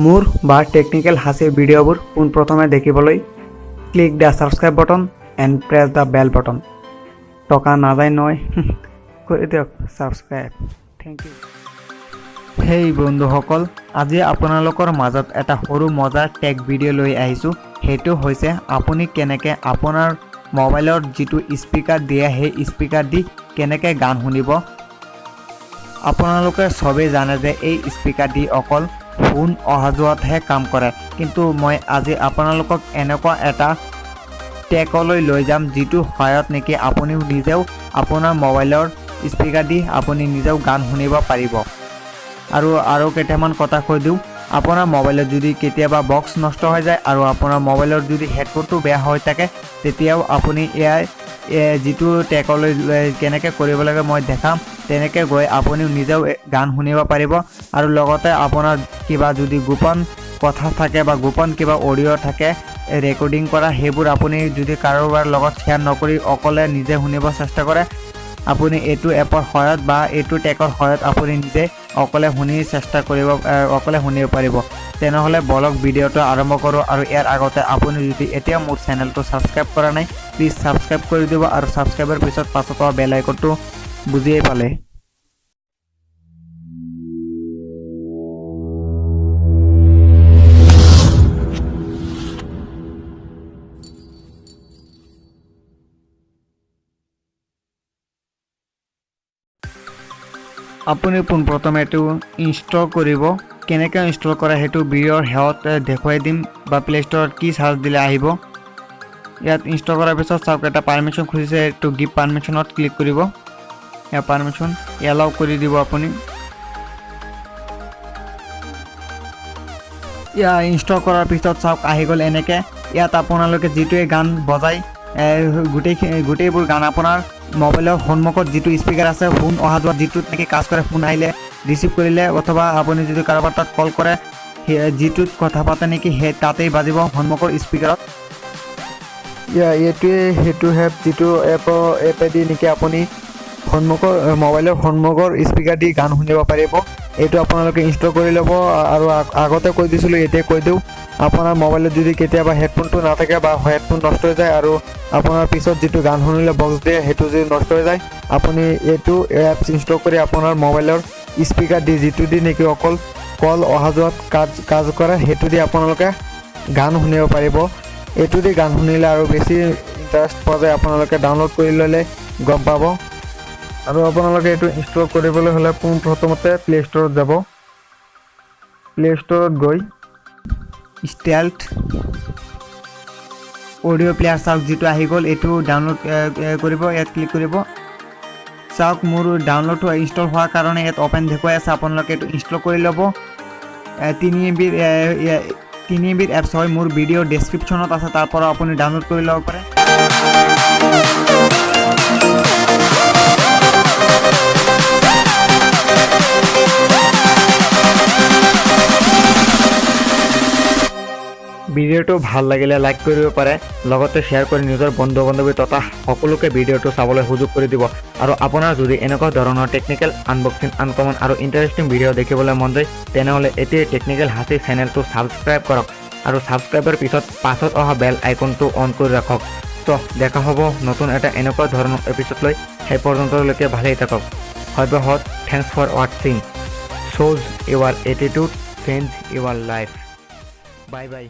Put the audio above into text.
মোৰ বা টেকনিকেল হাসিৰ ভিডিঅ'বোৰ পোনপ্ৰথমে দেখিবলৈ click the subscribe button and press the bell button. টকা নাযায় নহয় কৰি দিয়ক সাবস্ক্ৰাইব। Thank U. হেই বন্ধুসকল, আজি আপোনালোকৰ মাজত এটা সৰু মজাৰ টেক ভিডিঅ' লৈ আহিছোঁ। সেইটো হৈছে আপুনি কেনেকৈ আপোনাৰ মোবাইলৰ যিটো স্পীকাৰ দিয়ে সেই স্পীকাৰ দি কেনেকৈ গান শুনিব। আপোনালোকে সবেই জানে যে এই স্পীকাৰ দি অকল ফোন অহা যোৱাতহে কাম কৰে, কিন্তু মই আজি আপোনালোকক এনেকুৱা এটা টেকলৈ লৈ যাম যিটো সহায়ত নেকি আপুনি নিজেও আপোনাৰ মোবাইলৰ স্পীকাৰ দি আপুনি নিজেও গান শুনিব পাৰিব। আৰু কেইটামান কথা কৈ দিওঁ, আপোনাৰ মোবাইলত যদি কেতিয়াবা বক্স নষ্ট হৈ যায় আৰু আপোনাৰ মোবাইলৰ যদি হেডফোনটো বেয়া হৈ থাকে, তেতিয়াও আপুনি যিটো টেকলৈ কেনেকৈ কৰিব লাগে মই দেখাম, তেনেকৈ গৈ আপুনি নিজেও গান শুনিব পাৰিব। আৰু লগতে আপোনাৰ কিবা যদি গোপন কথা থাকে বা গোপন কিবা অডিঅ' থাকে ৰেকৰ্ডিং কৰা, সেইবোৰ আপুনি যদি কাৰোবাৰ লগত শ্বেয়াৰ নকৰি অকলে নিজে শুনিব চেষ্টা কৰে, আপুনি এইটো এপৰ সহায়ত বা এইটো টেকৰ সহায়ত আপুনি নিজে অকলে শুনিব পাৰিব। তেনেহ'লে বলক ভিডিঅ'টো আৰম্ভ কৰোঁ। আৰু ইয়াৰ আগতে আপুনি যদি এতিয়া মোৰ চেনেলটো ছাবস্ক্ৰাইব কৰা নাই, প্লিজ ছাবস্ক্ৰাইব কৰি দিব আৰু ছাবস্ক্ৰাইবৰ পিছত পাছত হোৱা বেল আইকনটো বুজিয়েই পালে। আপুনি পোনপ্ৰথমে এইটো ইনষ্টল কৰিব। কেনেকৈ ইনষ্টল কৰে সেইটো ভিডিঅ'ৰ শেষত দেখুৱাই দিম, বা প্লে ষ্টৰত কি চাৰ্জ দিলে আহিব। ইয়াত ইনষ্টল কৰাৰ পিছত চাওক এটা পাৰ্মিশ্যন খুজিছে, এইটো গিভ পাৰ্মিশ্যনত ক্লিক কৰিব। ইয়াৰ পাৰ্মিশ্যন এলাউ কৰি দিব আপুনি। ইয়াৰ ইনষ্টল কৰাৰ পিছত চাওক আহি গ'ল এনেকৈ। ইয়াত আপোনালোকে যিটোৱে গান বজায় গোটেইবোৰ গান আপোনাৰ মোবাইলৰ সন্মুখত যিটো স্পীকাৰ আছে, ফোন অহা যোৱাত যিটোত নেকি কাজ কৰে, ফোন আহিলে ৰিচিভ কৰিলে অথবা আপুনি যদি কাৰোবাৰ তাত কল কৰে, যিটোত কথা পাতে নেকি সেই তাতেই বাজিব সন্মুখৰ স্পীকাৰত। এইটোৱে সেইটো এপ যিটো এপেদি নেকি আপুনি মোবাইলৰ সন্মুখৰ স্পীকাৰ দি গান শুনিব পাৰিব। এইটো আপোনালোকে ইনষ্টল কৰি ল'ব। আৰু আগতে কৈ দিছিলোঁ, এতিয়া কৈ দিওঁ, আপোনাৰ মোবাইলত যদি কেতিয়াবা হেডফোনটো নাথাকে বা হেডফোন নষ্ট হৈ যায় আৰু আপোনাৰ পিছত যিটো গান শুনিলে বক্স দিয়ে সেইটো যদি নষ্ট হৈ যায়, আপুনি এইটো এপছ ইনষ্টল কৰি আপোনাৰ মোবাইলৰ স্পীকাৰ দি যিটো দি নেকি অকল কল অহা যোৱাত কাজ কৰে, সেইটো দি আপোনালোকে গান শুনিব পাৰিব। এইটো দি গান শুনিলে আৰু বেছি ইণ্টাৰেষ্ট পোৱা যায়, আপোনালোকে ডাউনলোড কৰি ল'লে গম পাব। আৰু আপোনালোকে এইটো ইনষ্টল কৰিবলৈ হ'লে পোনপ্ৰথমতে প্লে ষ্টৰত যাব। প্লে ষ্টৰত গৈ ষ্টেলথ অডিঅ' প্লেয়াৰ চাওক যিটো আহি গ'ল, এইটো ডাউনলোড কৰিব। ইয়াত ক্লিক কৰিব। চাওক মোৰ ডাউনলোড ইনষ্টল হোৱাৰ কাৰণে ইয়াত অ'পেন দেখুৱাই আছে। আপোনালোকে এইটো ইনষ্টল কৰি ল'ব। 3 MB এপছ হয়, মোৰ ভিডিঅ' ডেছক্ৰিপশ্যনত আছে, তাৰ পৰা আপুনি ডাউনলোড কৰি ল'ব পাৰে। ভিডিঅ'টো ভাল লাগিলে লাইক কৰিব পাৰে, লগতে শ্বেয়াৰ কৰি নিজৰ বন্ধু বান্ধৱী তথা সকলোকে ভিডিঅ'টো চাবলৈ সুযোগ কৰি দিব। আৰু আপোনাৰ যদি এনেকুৱা ধৰণৰ টেকনিকেল আনবক্সিং, আনকমন আৰু ইণ্টাৰেষ্টিং ভিডিঅ' দেখিবলৈ মন যায়, তেনেহ'লে এতিয়াই টেকনিকেল হাসি চেনেলটো ছাবস্ক্ৰাইব কৰক আৰু ছাবস্ক্ৰাইবৰ পাছত অহা বেল আইকনটো অন কৰি ৰাখক। তো দেখা হ'ব নতুন এটা এনেকুৱা ধৰণৰ এপিছড লৈ। সেই পৰ্যন্তলৈকে ভালেই থাকক। সৰ্বশেষত thanks for ৱাটছিং। শ্ব'জ Euro attitude change Euro life. Bye bye.